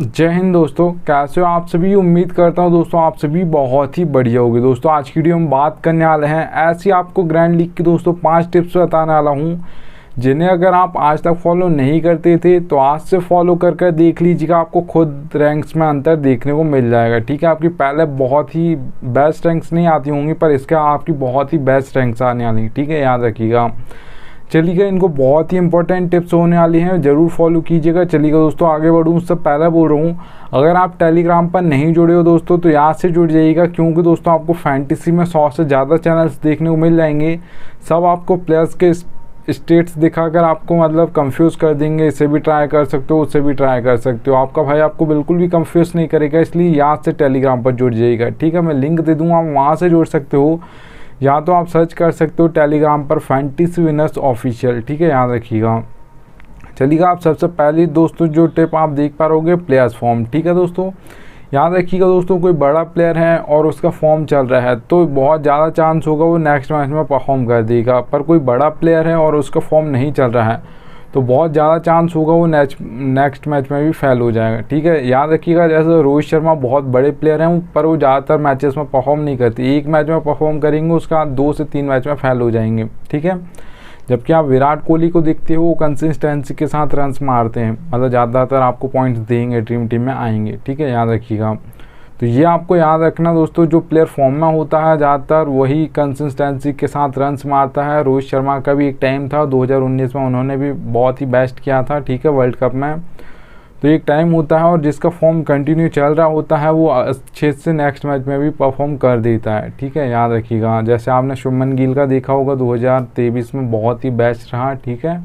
जय हिंद दोस्तों, कैसे हो आप सभी। उम्मीद करता हूं दोस्तों आप सभी बहुत ही बढ़िया होगे। दोस्तों आज की वीडियो में बात करने वाले हैं ऐसी आपको ग्रैंड लीग की दोस्तों 5 टिप्स बताने वाला हूं, जिन्हें अगर आप आज तक फॉलो नहीं करते थे तो आज से फॉलो कर देख लीजिएगा। आपको खुद रैंक्स में अंतर देखने को मिल जाएगा। ठीक है, आपकी पहले बहुत ही बेस्ट रैंक्स नहीं आती होंगी, पर इसके आपकी बहुत ही बेस्ट रैंक्स आने वाली। ठीक है, याद रखिएगा। चलिएगा, इनको बहुत ही इंपॉर्टेंट टिप्स होने वाली हैं, ज़रूर फॉलो कीजिएगा। चलिएगा दोस्तों आगे बढ़ूँ उससे पहले बोल रहा हूँ, अगर आप टेलीग्राम पर नहीं जुड़े हो दोस्तों तो यहाँ से जुड़ जाइएगा, क्योंकि दोस्तों आपको फैंटेसी में 100 से ज़्यादा चैनल्स देखने को मिल जाएंगे। सब आपको प्लेयर्स के स्टेट्स दिखाकर आपको मतलब कंफ्यूज कर देंगे। इसे भी ट्राई कर सकते हो, उसे भी ट्राई कर सकते हो। आपका भाई आपको बिल्कुल भी कंफ्यूज नहीं करेगा, इसलिए यहाँ से टेलीग्राम पर जुड़ जाइएगा। ठीक है, मैं लिंक दे दूँगा, आप वहाँ से जुड़ सकते हो, या तो आप सर्च कर सकते हो टेलीग्राम पर फैंटेसी विनर्स ऑफिशियल। ठीक है, याद रखिएगा। चलिएगा, आप सबसे पहले दोस्तों जो टिप आप देख पा रहोगे प्लेयर्स फॉर्म। ठीक है दोस्तों, याद रखिएगा दोस्तों, कोई बड़ा प्लेयर है और उसका फॉर्म चल रहा है तो बहुत ज़्यादा चांस होगा वो नेक्स्ट मैच में परफॉर्म कर देगा। पर कोई बड़ा प्लेयर है और उसका फॉर्म नहीं चल रहा है तो बहुत ज़्यादा चांस होगा वो नेक्स्ट मैच में भी फेल हो जाएगा। ठीक है, याद रखिएगा। जैसे रोहित शर्मा बहुत बड़े प्लेयर हैं, पर वो ज़्यादातर मैचेस में परफॉर्म नहीं करते। एक मैच में परफॉर्म करेंगे, उसका 2 से 3 मैच में फेल हो जाएंगे। ठीक है, जबकि आप विराट कोहली को देखते हो वो कंसिस्टेंसी के साथ रन्स मारते हैं, मतलब ज़्यादातर आपको पॉइंट्स देंगे, ड्रीम टीम में आएंगे। ठीक है, याद रखिएगा। तो ये आपको याद रखना दोस्तों, जो प्लेयर फॉर्म में होता है ज़्यादातर वही कंसिस्टेंसी के साथ रन्स मारता है। रोहित शर्मा का भी एक टाइम था 2019 में, उन्होंने भी बहुत ही बेस्ट किया था। ठीक है, वर्ल्ड कप में। तो एक टाइम होता है और जिसका फॉर्म कंटिन्यू चल रहा होता है वो अच्छे से नेक्स्ट मैच में भी परफॉर्म कर देता है। ठीक है, याद रखिएगा। जैसे आपने शुभमन गिल का देखा होगा 2023 में बहुत ही बेस्ट रहा। ठीक है,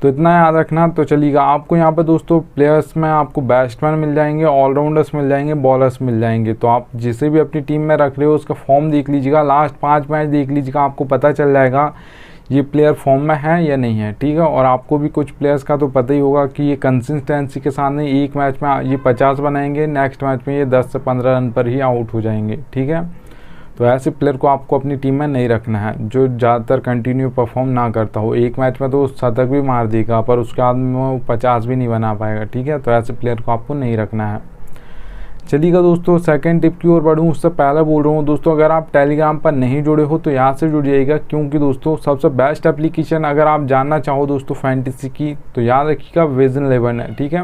तो इतना याद रखना। तो चलिएगा, आपको यहाँ पर दोस्तों प्लेयर्स में आपको बैट्समैन मिल जाएंगे, ऑलराउंडर्स मिल जाएंगे, बॉलर्स मिल जाएंगे। तो आप जिसे भी अपनी टीम में रख रहे हो उसका फॉर्म देख लीजिएगा, लास्ट 5 मैच देख लीजिएगा, आपको पता चल जाएगा ये प्लेयर फॉर्म में है या नहीं है। ठीक है, और आपको भी कुछ प्लेयर्स का तो पता ही होगा कि ये कंसिस्टेंसी के साथ नहीं, एक मैच में ये 50 बनाएंगे, नेक्स्ट मैच में ये 10 से 15 रन पर ही आउट हो जाएंगे। ठीक है, तो ऐसे प्लेयर को आपको अपनी टीम में नहीं रखना है जो ज़्यादातर कंटिन्यू परफॉर्म ना करता हो। एक मैच में तो शतक भी मार देगा पर उसके बाद में वो 50 भी नहीं बना पाएगा। ठीक है, तो ऐसे प्लेयर को आपको नहीं रखना है। चलिएगा दोस्तों, सेकंड टिप की ओर बढ़ूँ उससे पहले बोल रहा हूँ दोस्तों, अगर आप टेलीग्राम पर नहीं जुड़े हो तो यहाँ से जुड़ जाइएगा, क्योंकि दोस्तों सबसे बेस्ट एप्लीकेशन अगर आप जानना चाहो दोस्तों फैंटेसी की तो याद रखिएगा विजन 11 है। ठीक है,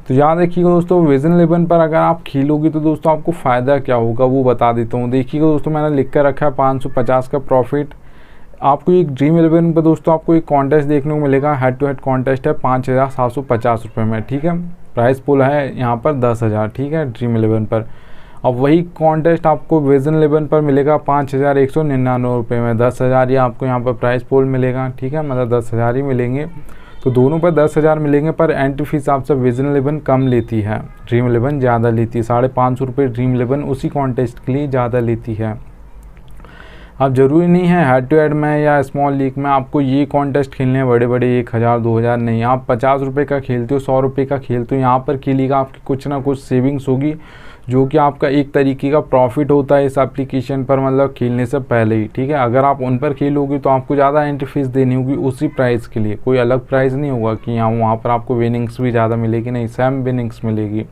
तो याद रखिएगा दोस्तों विजन 11 पर अगर आप खेलोगे तो दोस्तों आपको फ़ायदा क्या होगा वो बता देता हूँ। देखिएगा दोस्तों, मैंने लिख कर रखा है 550 का प्रॉफिट। आपको एक ड्रीम 11 पर दोस्तों आपको एक कॉन्टेस्ट देखने को मिलेगा, हेड टू हेड कॉन्टेस्ट है 5750 रुपये में। ठीक है, प्राइस पुल है यहाँ पर 10,000। ठीक है, ड्रीम 11 पर। अब वही कॉन्टेस्ट आपको विजन 11 पर मिलेगा 5199 रुपये में, 10,000 ही आपको यहाँ पर प्राइस पुल मिलेगा। ठीक है, मतलब 10,000 ही मिलेंगे, तो दोनों पर 10,000 मिलेंगे। पर एंट्री फीस आपसे विजन 11 कम लेती है, ड्रीम 11 ज़्यादा लेती है। 550 रुपये ड्रीम 11 उसी कॉन्टेस्ट के लिए ज़्यादा लेती है। अब ज़रूरी नहीं है हेड टू हेड में या स्मॉल लीग में आपको ये कॉन्टेस्ट खेलने हैं बड़े बड़े 1000 2000 नहीं। आप 50 रुपये का खेलते हो, 100 रुपये का खेलते हो, यहाँ पर खेलिएगा, आपकी कुछ ना कुछ सेविंग्स होगी, जो कि आपका एक तरीके का प्रॉफिट होता है इस एप्लीकेशन पर, मतलब खेलने से पहले ही। ठीक है, अगर आप उन पर खेलोगे तो आपको ज़्यादा एंट्री फीस देनी होगी उसी प्राइस के लिए, कोई अलग प्राइस नहीं होगा कि यहाँ वहाँ पर आपको विनिंग्स भी ज़्यादा मिलेगी, नहीं, सेम विनिंग्स मिलेगी।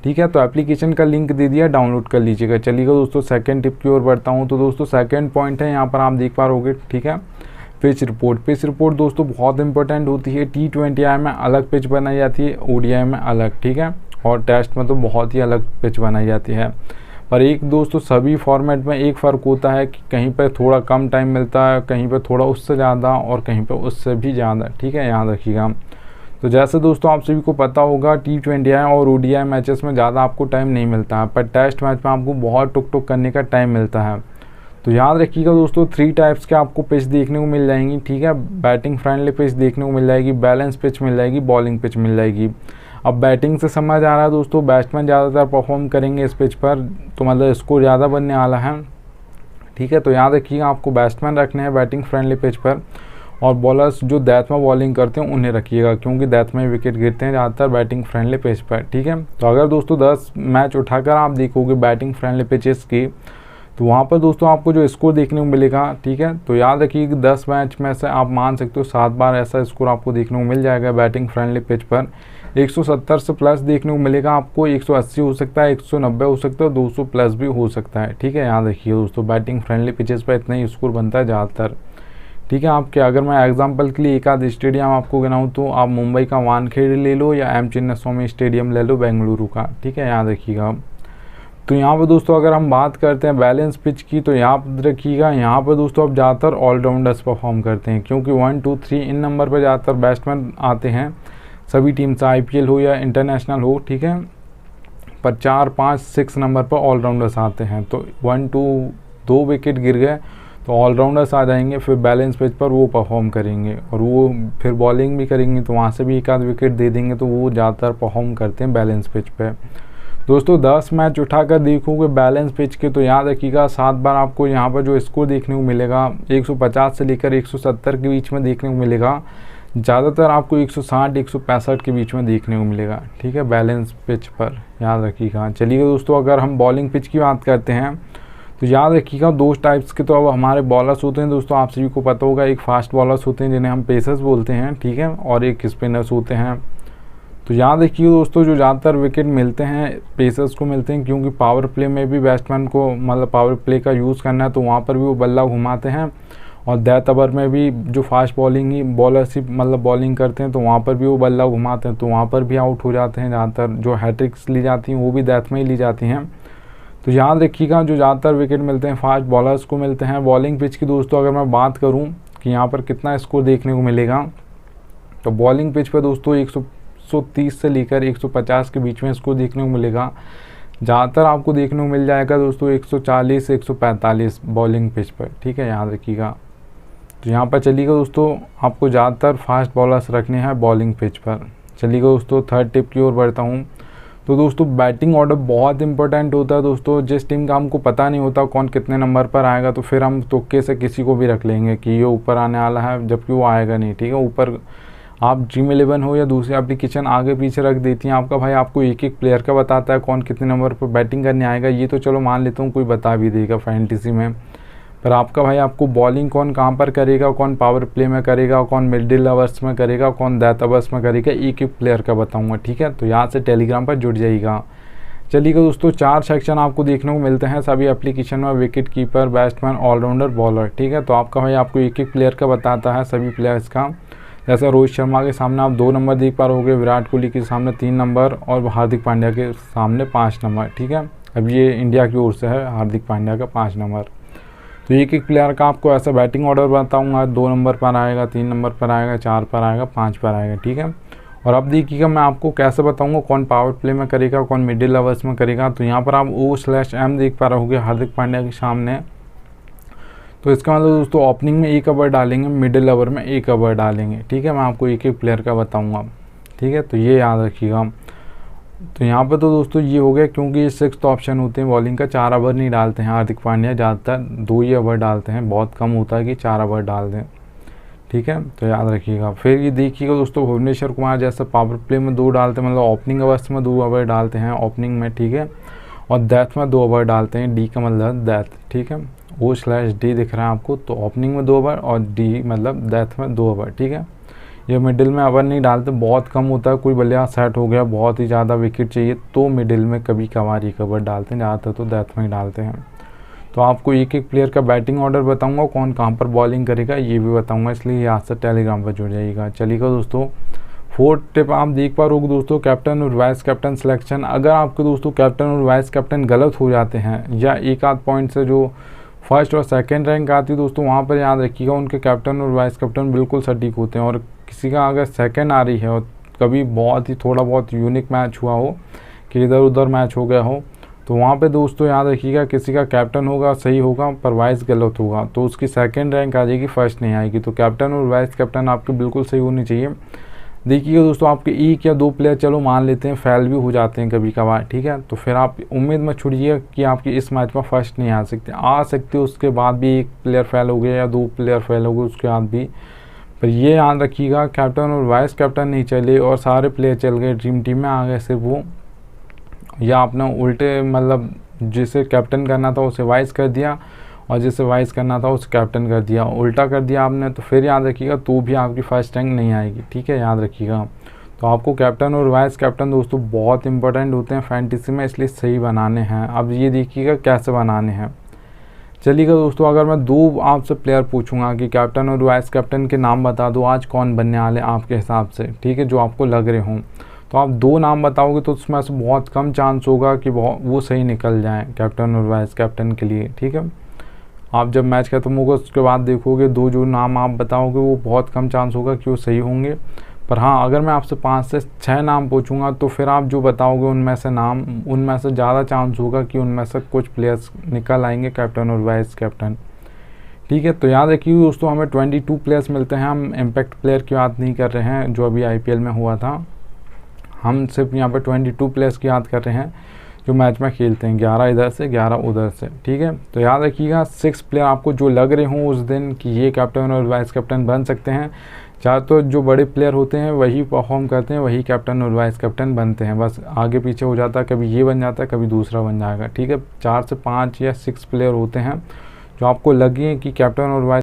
ठीक है, तो एप्लीकेशन का लिंक दे दिया, डाउनलोड कर लीजिएगा। चलिएगा दोस्तों सेकंड टिप की ओर बढ़ता हूँ। तो दोस्तों सेकंड पॉइंट है, यहाँ पर आप देख पा रहोगे। ठीक है, पिच रिपोर्ट। पिच रिपोर्ट दोस्तों बहुत इंपॉर्टेंट होती है। T20I में अलग पिच बनाई जाती है, ODI में अलग। ठीक है, और टेस्ट में तो बहुत ही अलग पिच बनाई जाती है। पर एक दोस्तों सभी फॉर्मेट में एक फ़र्क होता है कि कहीं पर थोड़ा कम टाइम मिलता है, कहीं पर थोड़ा उससे ज़्यादा और कहीं पर उससे भी ज़्यादा। ठीक है, याद रखिएगा। तो जैसे दोस्तों आप सभी को पता होगा T20I और ODI मैचेस में ज़्यादा आपको टाइम नहीं मिलता है, पर टेस्ट मैच में आपको बहुत टुक करने का टाइम मिलता है। तो याद रखिएगा दोस्तों 3 टाइप्स के आपको पिच देखने को मिल जाएंगी। ठीक है, बैटिंग फ्रेंडली पिच देखने को मिल जाएगी, बैलेंस पिच मिल जाएगी, बॉलिंग पिच मिल जाएगी। अब बैटिंग से समझ आ रहा है दोस्तों, बैट्समैन ज़्यादातर परफॉर्म करेंगे इस पिच पर, तो मतलब स्कोर ज़्यादा बनने वाला है। ठीक है, तो याद रखिएगा आपको बैट्समैन रखने हैं बैटिंग फ्रेंडली पिच पर, और बॉलर्स जो डेथ में बॉलिंग करते हैं उन्हें रखिएगा, क्योंकि डेथ में विकेट गिरते हैं ज़्यादातर बैटिंग फ्रेंडली पिच पर। ठीक है, तो अगर दोस्तों 10 मैच उठाकर आप देखोगे बैटिंग फ्रेंडली पिचेस की तो वहाँ पर दोस्तों आपको जो स्कोर देखने को मिलेगा। ठीक है, तो याद रखिए कि 10 मैच में से आप मान सकते हो 7 बार ऐसा स्कोर आपको देखने को मिल जाएगा बैटिंग फ्रेंडली पिच पर, 170 से प्लस देखने को मिलेगा आपको, 180 हो सकता है, 190 हो सकता है, 200 प्लस भी हो सकता है। ठीक है, याद रखिए दोस्तों, बैटिंग फ्रेंडली पिचेस पर इतना ही स्कोर बनता है ज़्यादातर। ठीक है, आपके अगर मैं एग्जांपल के लिए एक आध स्टेडियम आपको गिनाऊँ तो आप मुंबई का वानखेड़े ले लो या एम चिन्नास्वामी स्टेडियम ले लो बेंगलुरु का। ठीक है, याद रखिएगा। तो यहाँ पर दोस्तों अगर हम बात करते हैं बैलेंस पिच की, तो याद रखिएगा यहाँ पर दोस्तों अब ज़्यादातर ऑलराउंडर्स परफॉर्म करते हैं, क्योंकि 1, 2, 3 इन नंबर पर ज़्यादातर बैट्समैन आते हैं सभी टीम से, IPL हो या इंटरनेशनल हो। ठीक है, पर 4, 5, 6 नंबर पर ऑलराउंडर्स आते हैं। तो 1, 2 विकेट गिर गए तो ऑलराउंडर्स आ जाएंगे, फिर बैलेंस पिच पर वो परफॉर्म करेंगे और वो फिर बॉलिंग भी करेंगे, तो वहाँ से भी एक आध विकेट दे देंगे, तो वो ज़्यादातर परफॉर्म करते हैं बैलेंस पिच पे। दोस्तों 10 मैच उठाकर देखोगे बैलेंस पिच के, तो याद रखिएगा 7 बार आपको यहाँ पर जो स्कोर देखने को मिलेगा 150 से लेकर 170 के बीच में देखने को मिलेगा। ज़्यादातर आपको 160, 165 के बीच में देखने को मिलेगा। ठीक है, बैलेंस पिच पर याद रखिएगा। चलिए दोस्तों अगर हम बॉलिंग पिच की बात करते हैं तो याद रखिएगा 2 टाइप्स के तो अब हमारे बॉलर्स होते हैं दोस्तों, आप सभी को पता होगा। एक फास्ट बॉलर्स होते हैं जिन्हें हम पेसर्स बोलते हैं, ठीक है, और एक स्पिनर्स होते हैं। तो याद रखिए दोस्तों जो ज़्यादातर विकेट मिलते हैं पेसर्स को मिलते हैं, क्योंकि पावर प्ले में भी बैट्समैन को मतलब पावर प्ले का यूज़ करना है, तो वहाँ पर भी वो बल्ला घुमाते हैं। और डेथ ओवर में भी जो फास्ट बॉलिंग ही बॉलर्स ही मतलब बॉलिंग करते हैं, तो वहाँ पर भी वो बल्ला घुमाते हैं, तो वहाँ पर भी आउट हो जाते हैं। ज़्यादातर जो हैट्रिक्स ली जाती हैं वो भी डेथ में ही ली जाती हैं। तो याद रखिएगा जो ज़्यादातर विकेट मिलते हैं फास्ट बॉलर्स को मिलते हैं। बॉलिंग पिच की दोस्तों अगर मैं बात करूं कि यहाँ पर कितना स्कोर देखने को मिलेगा, तो बॉलिंग पिच पर दोस्तों 130 से लेकर 150 के बीच में स्कोर देखने को मिलेगा। ज़्यादातर आपको देखने को मिल जाएगा दोस्तों 140 से 145 बॉलिंग पिच पर। ठीक है, याद रखिएगा। तो यहाँ पर चलिएगा दोस्तों आपको ज़्यादातर फास्ट बॉलर्स रखने हैं बॉलिंग पिच पर। चलिएगा दोस्तों थर्ड टिप की ओर बढ़ता हूँ। तो दोस्तों बैटिंग ऑर्डर बहुत इंपॉर्टेंट होता है दोस्तों। जिस टीम का हमको पता नहीं होता कौन कितने नंबर पर आएगा, तो फिर हम तुक्के से किसी को भी रख लेंगे कि ये ऊपर आने वाला है, जबकि वो आएगा नहीं। ठीक है, ऊपर आप Dream11 हो या दूसरी एप्लीकेशन आगे पीछे रख देती हैं, आपका भाई आपको एक एक प्लेयर का बताता है कौन कितने नंबर पर बैटिंग करने आएगा। ये तो चलो मान लेता हूँ कोई बता भी देगा फैंटेसी में, पर आपका भाई आपको बॉलिंग कौन कहाँ पर करेगा, कौन पावर प्ले में करेगा, कौन मिडिल ओवर्स में करेगा, कौन डेथ ओवर्स में करेगा, एक एक प्लेयर का बताऊंगा। ठीक है, तो यहाँ से टेलीग्राम पर जुड़ जाइएगा। चलिएगा दोस्तों 4 सेक्शन आपको देखने को मिलते हैं सभी एप्लीकेशन में, wicket keeper, batsman, allrounder, bowler. ठीक है, तो आपका भाई आपको एक एक प्लेयर का बताता है सभी प्लेयर्स का। जैसे रोहित शर्मा के सामने आप 2 नंबर देख पा रहे होगे, विराट कोहली के सामने 3 नंबर और हार्दिक पांड्या के सामने 5 नंबर। ठीक है, अब ये इंडिया की ओर से है हार्दिक पांड्या का 5 नंबर। तो एक एक प्लेयर का आपको ऐसा बैटिंग ऑर्डर बताऊंगा, 2 नंबर पर आएगा, 3 नंबर पर आएगा, 4 पर आएगा, 5 पर आएगा। ठीक है, और अब देखिएगा मैं आपको कैसे बताऊंगा कौन पावर प्ले में करेगा, कौन मिडिल ओवर्स में करेगा। तो यहाँ पर आप O/M देख पा रहे होगे हार्दिक पांड्या के सामने। तो इसका मतलब दोस्तों ओपनिंग में 1 ओवर डालेंगे, मिडिल ओवर में 1 ओवर डालेंगे। ठीक है, मैं आपको एक एक प्लेयर का बताऊँगा। ठीक है, तो ये याद रखिएगा। तो यहाँ पर तो दोस्तों ये हो गया, क्योंकि ये 6th ऑप्शन होते हैं बॉलिंग का, 4 ओवर नहीं डालते हैं हार्दिक पांड्या, ज़्यादातर 2 ही ओवर डालते हैं, बहुत कम होता है कि 4 ओवर डाल दें। ठीक है, तो याद रखिएगा। फिर ये देखिएगा दोस्तों भुवनेश्वर कुमार जैसे पावर प्ले में 2 डालते हैं, मतलब ओपनिंग ओवर्स में 2 ओवर डालते हैं ओपनिंग में। ठीक है, और डेथ में 2 ओवर डालते हैं, डी का मतलब डेथ। ठीक है, O/D दिख रहा है आपको, तो ओपनिंग में 2 ओवर और डी मतलब डेथ में 2 ओवर। ठीक है, ये मिडिल में ओवर नहीं डालते, बहुत कम होता है, कोई बल्लेबाज सेट हो गया बहुत ही ज़्यादा विकेट चाहिए तो मिडिल में कभी कभार 1 ओवर डालते हैं, ज़्यादातर तो डेथ में ही डालते हैं। तो आपको एक एक प्लेयर का बैटिंग ऑर्डर बताऊंगा, कौन कहाँ पर बॉलिंग करेगा ये भी बताऊंगा, इसलिए यहाँ से टेलीग्राम पर जुड़ जाइएगा। चलिएगा दोस्तों 4th टिप आप देख पा रहे हो दोस्तों, कैप्टन और वाइस कैप्टन सिलेक्शन। अगर आपके दोस्तों कैप्टन और वाइस कैप्टन गलत हो जाते हैं या एक आध पॉइंट से जो फर्स्ट और सेकंड रैंक आती है दोस्तों, वहाँ पर याद रखिएगा उनके कैप्टन और वाइस कैप्टन बिल्कुल सटीक होते हैं। और किसी का अगर सेकंड आ रही है और कभी बहुत ही थोड़ा बहुत यूनिक मैच हुआ हो कि इधर उधर मैच हो गया हो, तो वहाँ पे दोस्तों याद रखिएगा किसी का कैप्टन होगा सही होगा पर वाइस गलत होगा, तो उसकी सेकंड रैंक आ जाएगी, फर्स्ट नहीं आएगी। तो कैप्टन और वाइस कैप्टन आपके बिल्कुल सही होनी चाहिए। देखिएगा दोस्तों आपके 1 या 2 प्लेयर चलो मान लेते हैं फेल भी हो जाते हैं कभी कभार। ठीक है, तो फिर आप उम्मीद मत छोड़िए कि आपकी इस मैच में फर्स्ट नहीं आ सकते, उसके बाद भी 1 प्लेयर फेल हो गया या 2 प्लेयर फेल हो गए उसके बाद भी। पर ये याद रखिएगा कैप्टन और वाइस कैप्टन नहीं चले और सारे प्लेयर चल गए, ड्रीम टीम में आ गए सिर्फ वो, या आपने उल्टे मतलब जिसे कैप्टन करना था उसे वाइस कर दिया और जिसे वाइस करना था उसे कैप्टन कर दिया, उल्टा कर दिया आपने, तो फिर याद रखिएगा तो भी आपकी फर्स्ट रैंक नहीं आएगी। ठीक है, याद रखिएगा। तो आपको कैप्टन और वाइस कैप्टन दोस्तों बहुत इंपॉर्टेंट होते हैं फैंटेसी में, इसलिए सही बनाने हैं। अब ये देखिएगा कैसे बनाने हैं। चलिएगा दोस्तों, अगर मैं 2 आपसे प्लेयर पूछूंगा कि कैप्टन और वाइस कैप्टन के नाम बता दो आज कौन बनने वाले आपके हिसाब से, ठीक है, जो आपको लग रहे हों, तो आप 2 नाम बताओगे तो उसमें से बहुत कम चांस होगा कि वो सही निकल जाएं कैप्टन और वाइस कैप्टन के लिए, ठीक है। आप जब मैच खत्म होगा उसके बाद देखोगे 2 जो नाम आप बताओगे वो बहुत कम चांस होगा कि वो सही होंगे। पर हाँ, अगर मैं आपसे 5 से 6 नाम पूछूंगा तो फिर आप जो बताओगे उनमें से ज़्यादा चांस होगा कि उनमें से कुछ प्लेयर्स निकल आएंगे कैप्टन और वाइस कैप्टन, ठीक है। तो याद रखिए दोस्तों, हमें 22 प्लेयर्स मिलते हैं। हम इम्पैक्ट प्लेयर की बात नहीं कर रहे हैं जो अभी IPL में हुआ था, हम सिर्फ यहाँ पे 22 प्लेयर्स की याद कर रहे हैं जो मैच में खेलते हैं, 11 इधर से 11 उधर से, ठीक है। तो याद रखिएगा 6 प्लेयर आपको जो लग रहे हों उस दिन कि ये कैप्टन और वाइस कैप्टन बन सकते हैं। चाहे तो जो बड़े प्लेयर होते हैं वही परफॉर्म करते हैं, वही कैप्टन और वाइस कैप्टन बनते हैं, बस आगे पीछे हो जाता है, कभी ये बन जाता है कभी दूसरा बन जाएगा, ठीक है। 4 से 5 या 6 प्लेयर होते हैं जो आपको लगे कि कैप्टन और वाइस